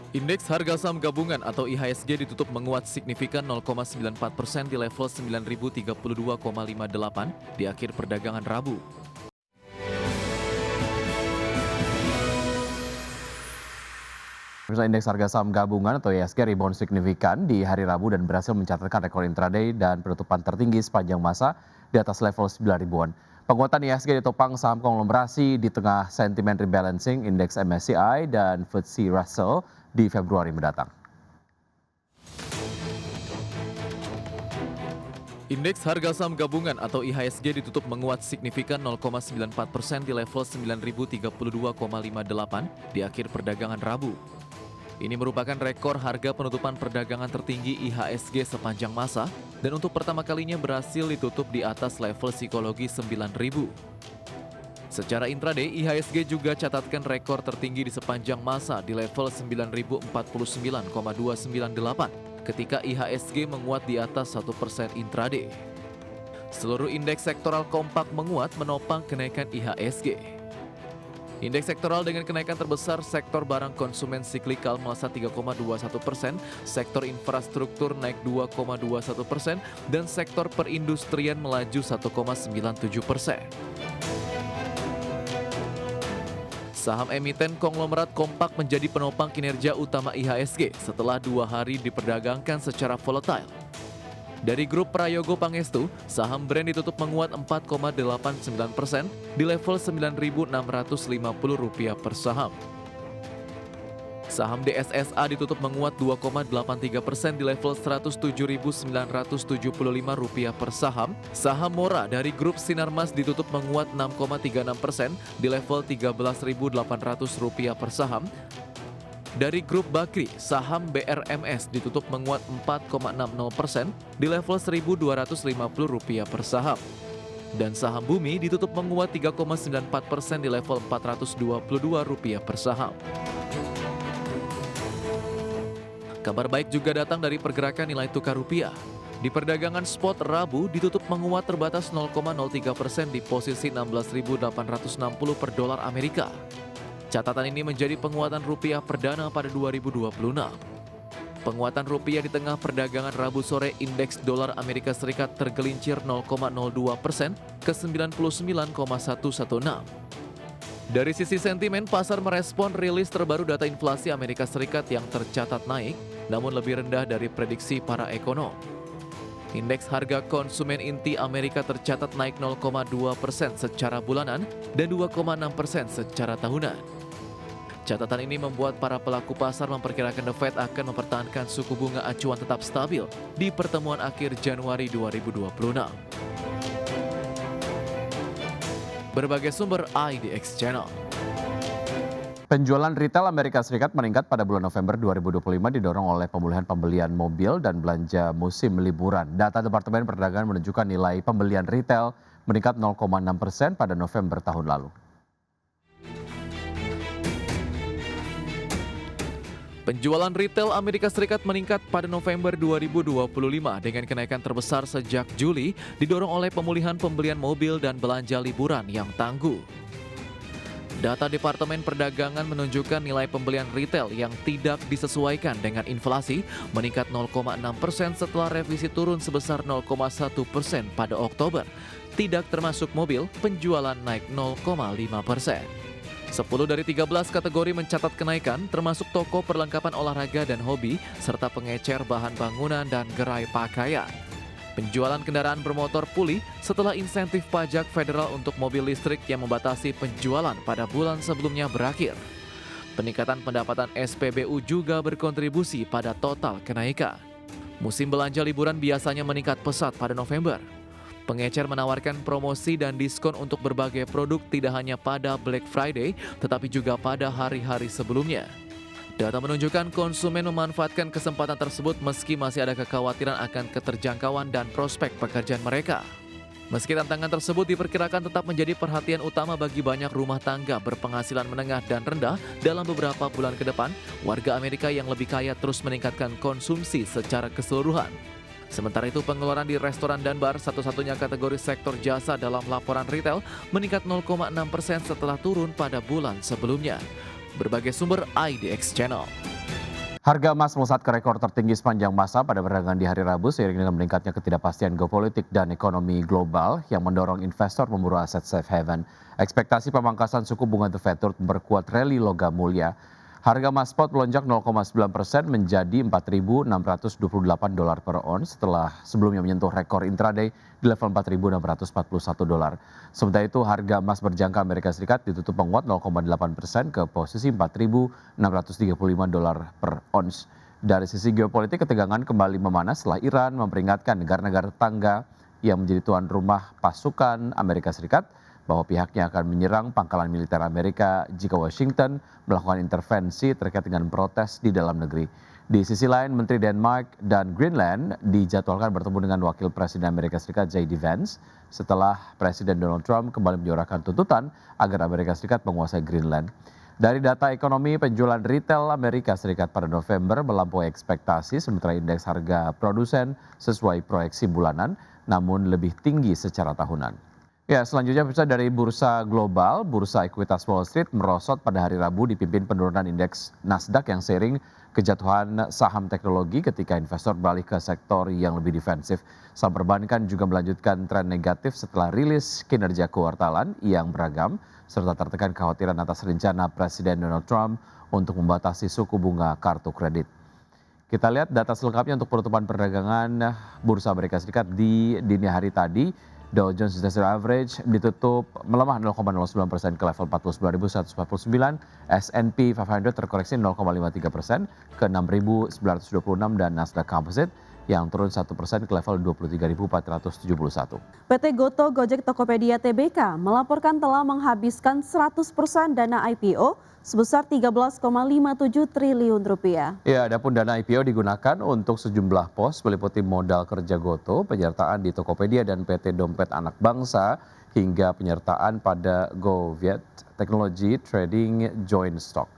Indeks harga saham gabungan atau IHSG ditutup menguat signifikan 0,94% di level 9.032,58 di akhir perdagangan Rabu. Pemirsa, indeks harga saham gabungan atau IHSG rebound signifikan di hari Rabu dan berhasil mencatatkan rekor intraday dan penutupan tertinggi sepanjang masa di atas level 9 ribuan. Penguatan IHSG ditopang saham konglomerasi di tengah sentimen rebalancing indeks MSCI dan FTSE Russell di Februari mendatang. Indeks harga saham gabungan atau IHSG ditutup menguat signifikan 0,94% di level 9.032,58 di akhir perdagangan Rabu. Ini merupakan rekor harga penutupan perdagangan tertinggi IHSG sepanjang masa dan untuk pertama kalinya berhasil ditutup di atas level psikologi 9.000. Secara intraday, IHSG juga catatkan rekor tertinggi di sepanjang masa di level 9.049,298 ketika IHSG menguat di atas 1% intraday. Seluruh indeks sektoral kompak menguat menopang kenaikan IHSG. Indeks sektoral dengan kenaikan terbesar sektor barang konsumen siklikal melesat 3,21%, sektor infrastruktur naik 2,21%, dan sektor perindustrian melaju 1,97%. Saham emiten konglomerat kompak menjadi penopang kinerja utama IHSG setelah 2 hari diperdagangkan secara volatile. Dari grup Prayogo Pangestu, saham Brand ditutup menguat 4,89% di level Rp9.650 per saham. Saham DSSA ditutup menguat 2,83% di level Rp107.975 per saham. Saham Mora dari grup Sinarmas ditutup menguat 6,36% di level Rp13.800 per saham. Dari grup Bakri, saham BRMS ditutup menguat 4,60% di level Rp1.250 per saham. Dan saham Bumi ditutup menguat 3,94% di level Rp422 per saham. Kabar baik juga datang dari pergerakan nilai tukar rupiah. Di perdagangan spot Rabu ditutup menguat terbatas 0,03% di posisi 16.860 per dolar Amerika. Catatan ini menjadi penguatan rupiah perdana pada 2026. Penguatan rupiah di tengah perdagangan Rabu sore, indeks dolar Amerika Serikat tergelincir 0,02% ke 99,116. Dari sisi sentimen, pasar merespon rilis terbaru data inflasi Amerika Serikat yang tercatat naik, namun lebih rendah dari prediksi para ekonom. Indeks harga konsumen inti Amerika tercatat naik 0,2% secara bulanan dan 2,6% secara tahunan. Catatan ini membuat para pelaku pasar memperkirakan The Fed akan mempertahankan suku bunga acuan tetap stabil di pertemuan akhir Januari 2026. Berbagai sumber IDX Channel. Penjualan retail Amerika Serikat meningkat pada bulan November 2025 didorong oleh pemulihan pembelian mobil dan belanja musim liburan. Data Departemen Perdagangan menunjukkan nilai pembelian retail meningkat 0,6% pada November tahun lalu. Penjualan retail Amerika Serikat meningkat pada November 2025 dengan kenaikan terbesar sejak Juli, didorong oleh pemulihan pembelian mobil dan belanja liburan yang tangguh. Data Departemen Perdagangan menunjukkan nilai pembelian retail yang tidak disesuaikan dengan inflasi meningkat 0,6% setelah revisi turun sebesar 0,1% pada Oktober. Tidak termasuk mobil, penjualan naik 0,5%. 10 dari 13 kategori mencatat kenaikan, termasuk toko perlengkapan olahraga dan hobi, serta pengecer bahan bangunan dan gerai pakaian. Penjualan kendaraan bermotor pulih setelah insentif pajak federal untuk mobil listrik yang membatasi penjualan pada bulan sebelumnya berakhir. Peningkatan pendapatan SPBU juga berkontribusi pada total kenaikan. Musim belanja liburan biasanya meningkat pesat pada November. Pengecer menawarkan promosi dan diskon untuk berbagai produk tidak hanya pada Black Friday, tetapi juga pada hari-hari sebelumnya. Data menunjukkan konsumen memanfaatkan kesempatan tersebut meski masih ada kekhawatiran akan keterjangkauan dan prospek pekerjaan mereka. Meski tantangan tersebut diperkirakan tetap menjadi perhatian utama bagi banyak rumah tangga berpenghasilan menengah dan rendah dalam beberapa bulan ke depan, warga Amerika yang lebih kaya terus meningkatkan konsumsi secara keseluruhan. Sementara itu, pengeluaran di restoran dan bar, satu-satunya kategori sektor jasa dalam laporan retail, meningkat 0,6% setelah turun pada bulan sebelumnya. Berbagai sumber IDX Channel. Harga emas melesat ke rekor tertinggi sepanjang masa pada perdagangan di hari Rabu seiring dengan meningkatnya ketidakpastian geopolitik dan ekonomi global yang mendorong investor memburu aset safe haven. Ekspektasi pemangkasan suku bunga The Fed turut memperkuat rally logam mulia. Harga emas spot melonjak 0,9% menjadi $4.628 per ons setelah sebelumnya menyentuh rekor intraday di level $4.641. Sementara itu harga emas berjangka Amerika Serikat ditutup menguat 0,8% ke posisi $4.635 per ons. Dari sisi geopolitik, ketegangan kembali memanas setelah Iran memperingatkan negara-negara tetangga yang menjadi tuan rumah pasukan Amerika Serikat bahwa pihaknya akan menyerang pangkalan militer Amerika jika Washington melakukan intervensi terkait dengan protes di dalam negeri. Di sisi lain, Menteri Denmark dan Greenland dijadwalkan bertemu dengan Wakil Presiden Amerika Serikat J.D. Vance setelah Presiden Donald Trump kembali menyuarakan tuntutan agar Amerika Serikat menguasai Greenland. Dari data ekonomi, penjualan retail Amerika Serikat pada November melampaui ekspektasi, sementara indeks harga produsen sesuai proyeksi bulanan, namun lebih tinggi secara tahunan. Ya, selanjutnya pemirsa dari bursa global, bursa ekuitas Wall Street merosot pada hari Rabu dipimpin penurunan indeks Nasdaq yang seiring kejatuhan saham teknologi ketika investor beralih ke sektor yang lebih defensif. Saham perbankan juga melanjutkan tren negatif setelah rilis kinerja kuartalan yang beragam, serta tertekan kekhawatiran atas rencana Presiden Donald Trump untuk membatasi suku bunga kartu kredit. Kita lihat data selengkapnya untuk penutupan perdagangan bursa Amerika Serikat di dini hari tadi. Dow Jones Industrial Average ditutup melemah 0,09% ke level 49.149, S&P 500 terkoreksi 0,53% ke 6.926 dan Nasdaq Composite yang turun 1% ke level 23.471. PT Goto Gojek Tokopedia Tbk melaporkan telah menghabiskan 100% dana IPO sebesar Rp13,57 triliun. Ya, adapun dana IPO digunakan untuk sejumlah pos meliputi modal kerja Goto, penyertaan di Tokopedia dan PT Dompet Anak Bangsa, hingga penyertaan pada GoViet Technology Trading Joint Stock.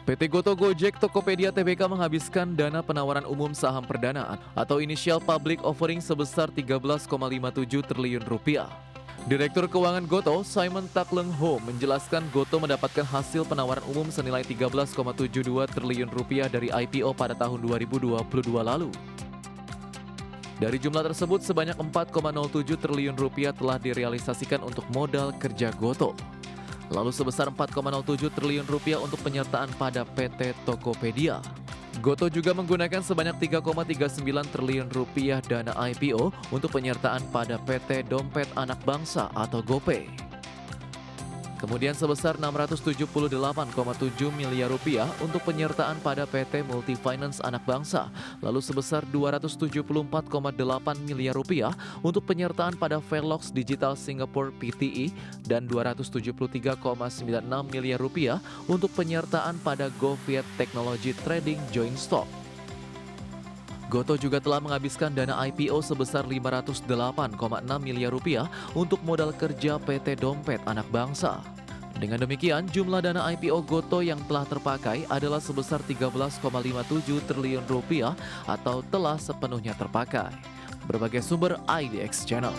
PT Goto Gojek Tokopedia Tbk menghabiskan dana penawaran umum saham perdana atau initial public offering sebesar Rp13,57 triliun. Direktur Keuangan Goto, Simon Takleng Ho, menjelaskan Goto mendapatkan hasil penawaran umum senilai Rp13,72 triliun dari IPO pada tahun 2022 lalu. Dari jumlah tersebut, sebanyak Rp4,07 triliun telah direalisasikan untuk modal kerja Goto. Lalu sebesar Rp4,07 triliun untuk penyertaan pada PT Tokopedia. Goto juga menggunakan sebanyak Rp3,39 triliun dana IPO untuk penyertaan pada PT Dompet Anak Bangsa atau GoPay. Kemudian sebesar Rp678,7 miliar untuk penyertaan pada PT Multifinance Anak Bangsa, lalu sebesar Rp274,8 miliar untuk penyertaan pada Velox Digital Singapore Pte dan Rp273,96 miliar untuk penyertaan pada GoViet Technology Trading Joint Stock. Goto juga telah menghabiskan dana IPO sebesar Rp508,6 miliar untuk modal kerja PT Dompet Anak Bangsa. Dengan demikian, jumlah dana IPO Goto yang telah terpakai adalah sebesar Rp13,57 triliun atau telah sepenuhnya terpakai. Berbagai sumber IDX Channel.